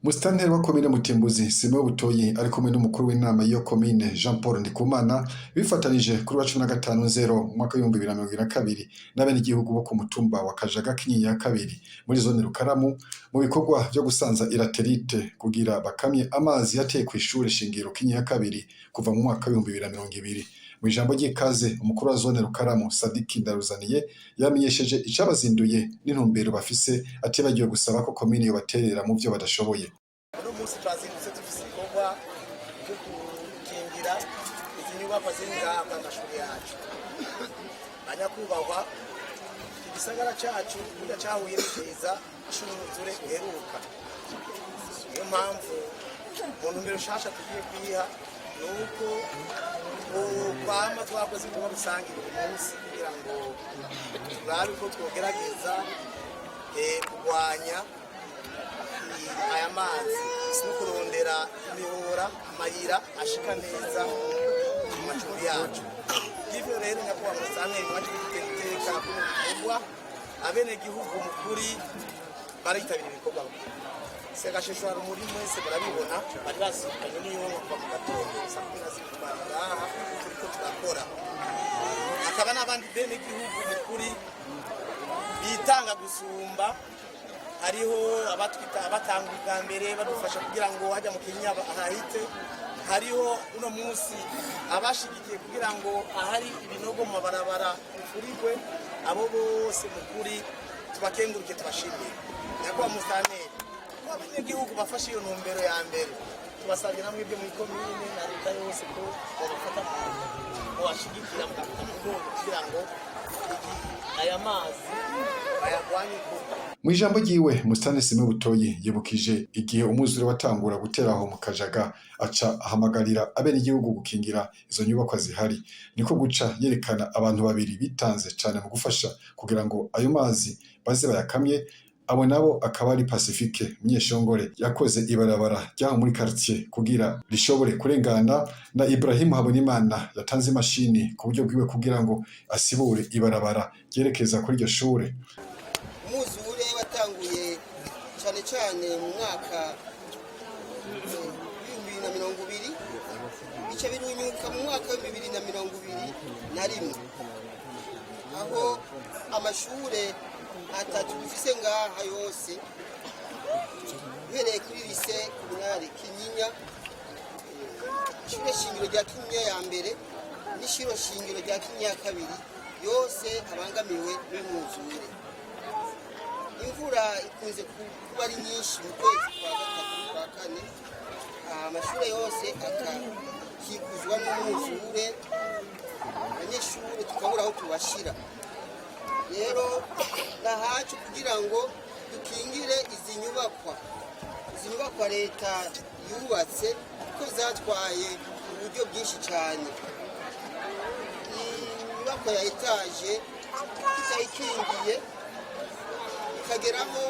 Musitanteri wa komine Mutimbuzi Simeon Butoyi ari kumwe n'umukuru w'inama y'iyo komine Jean Paul Ndikumana bifatanije kuri wa 15/0 mu mwaka wa 2022 n'abenegihugu bo ku mutumba wa Kajaga Kinyinya ya kabiri muri zone Rukaramu mu bikorwa vyo gusanza iraterite kugira bakamye amazi yateye kw'ishure shingiro Kinyinya ya kabiri kuva mu mwaka wa 2020. Mwijambo ry'ikaze umukuru wa zone Rukaramu Sadiki Ndaruzaniye yamenyesheje icabazinduye n'intumbero bafise ati bagiye gusaba ko komine yobaterera mu vyo badashoboye. Uno munsi twazindutse dufise igikorwa cyo gukingira izi nyubakwa ziri ngaha amashuri yacu. Banyakubahwa, igisagara cacu kuja cahuye n'ikiza c'umwuzure uheruka. Niyo mpamvu mu ntumbero nshasha tugiye kwiha nuko kwama twakoze ibikorwa rusange buri munsi kugira ngo turabe ko twogerageza kurwanya aya mazi no kurondera imihora amayira ashika neza mu macumbi yacu. Ivyo rero nyakubahwa musitanteri mwaje guteka kubikorwa abenegihugu mukuri baritabira ibikorwa. Segashishwa muri mwese barabibona bari basikanye niyo kwa gatondo sakuna ngaha turiko turakora. Akaba n'abandi benegihugu mukuri bitanga gusumba, hariho abatwita abatanga mbere badufasha kugira ngo hajya mu Kinyinya ahahite, hariho uno munsi abashigikiye kugira ngo ahari ibinogo mu mabarabara bifurigwe. Abo bose mukuri tubakenguruke tubashimiye. Nyakubahwa musitanteri, abanyagihugu bafashe iyo ntumbero ya mbere tubasabye namwe ibyo muri komine na leta yose ko babafata mu bashigikira mu mugongo kugira ngo aya mazi bayagwanye kuko. Mwijambo ryiwe Musitanteri Simeon Butoyi yibukije igihe umwuzure watangura guteraho mu Kajaga aca ahamagarira abenegihugu gukingira izo nyubakwa zihari, niko guca yerekana abantu babiri bitanze cane mu gufasha kugira ngo ayo mazi baze bayakamye. Abo nabo akaba ari Pacifique Munyeshongore yakoze ibarabara ryaho muri quartier kugira rishobore kurengana, na Ibrahim Habonimana yatanze imashini ku buryo bwiwe kugira ngo asibure ibarabara ryerekeza kuri iryo shure. Umwuzure watanguye cyane cyane mu mwaka 2020 bice birunyuka mu mwaka wa 2021 aho amashure atatu dufise ngaha yose uhereye kuri lise komunale Kinyinya, ishure shingiro rya Kinyinya ya mbere n'ishure shingiro rya Kinyinya ya kabiri yose abangamiwe n'umwuzure. Imvura ikunze kuba ari nyinshi mu kwezi kwa gatatu kwa kane, amashure yose akikuzwa n'umwuzure, abanyeshure tukabura aho tubashira. Rero nahacu kugira ngo dukingire izi nyubakwa leta yubatse ko zatwaye uburyo bwinshi cyane. Inyubakwa ya etaje itayikingiye ikageraho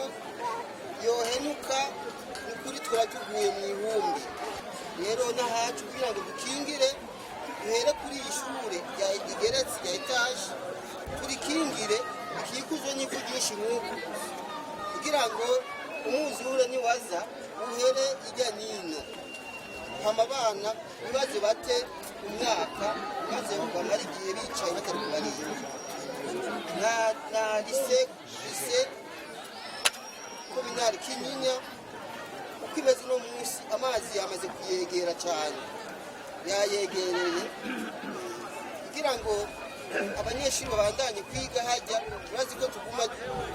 yohenuka n'ukuri twaba tuguye mu ihumbi. Rero nahacu kugira ngo dukingire duhere kuri iyi shure igeretse ya etaje turikingire ikikuzwe n'ivu ryinshi nk'uku kugira ngo umwuzure niwaza uhere ijya nino, hama abana bibaze bate umwaka maze bamara igihe bicaye batari kubarira. Na lise komunale Kinyinya uko imeze uno munsi amazi yamaze kuyegera cyane, yayegereye kugira ngo abanyeshuri babandanye kwiga hajya urazi ko tuguma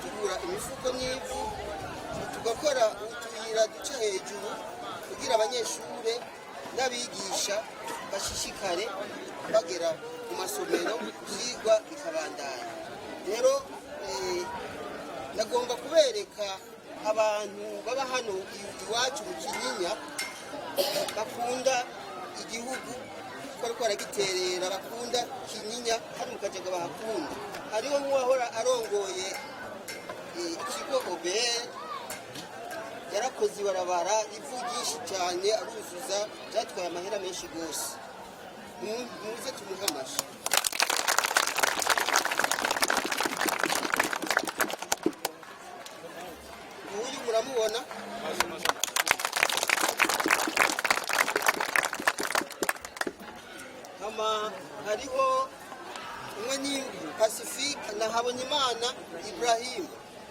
tugura imifuko n'ivu tugakora utuyira duca hejuru kugira abanyeshuri n'abigisha bashishikare bagera mu masomero vyigwa bikabandanya. Rero nagomba kubereka abantu baba hano iwacu mu Kinyinya bakunda igihugu bariko baragiterera, bakunda Kinyinya hano mu Kajaga bahakunda. Hariho nk'uwahora arongoye ikigo OBR yarakoze ibarabara ivu ryinshi cyane aruzuza, byatwaye amahera menshi gose. Muze tumuhe amashi. Uyu muramubona hariho umwe ni Pacifique na Habonimana Ibrahim.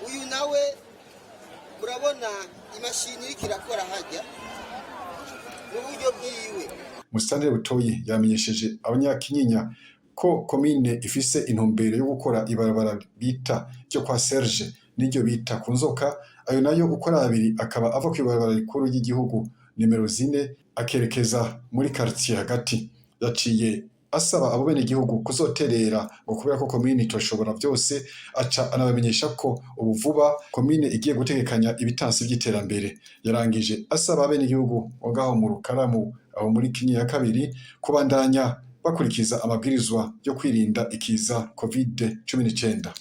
Uyu nawe murabona imashini iriko irakora hajya mu buryo bwiwe. Musitanteri Butoyi yamenyesheje abanyakinyinya ko komine ifise intumbero yo gukora ibarabara bita ryo kwa Serge n'iryo bita ku Nzoka, ayo nayo gukora abiri akaba ava kw'ibarabara rikuru ry'igihugu nimero 4 akerekeza muri quartier hagati. Yaciye asaba abo bene igihugu kuzoterera ngo kubera ko komine itoshobora byose, aca anabamenyesha ko ubu vuba komine igiye gutegekanya ibitansi by'iterambere. Yarangije asaba bene igihugu ngaho mu Rukaramu aho muri Kinyinya ya kabiri kubandanya bakurikiza amabwirizwa yo kwirinda ikiza COVID-19.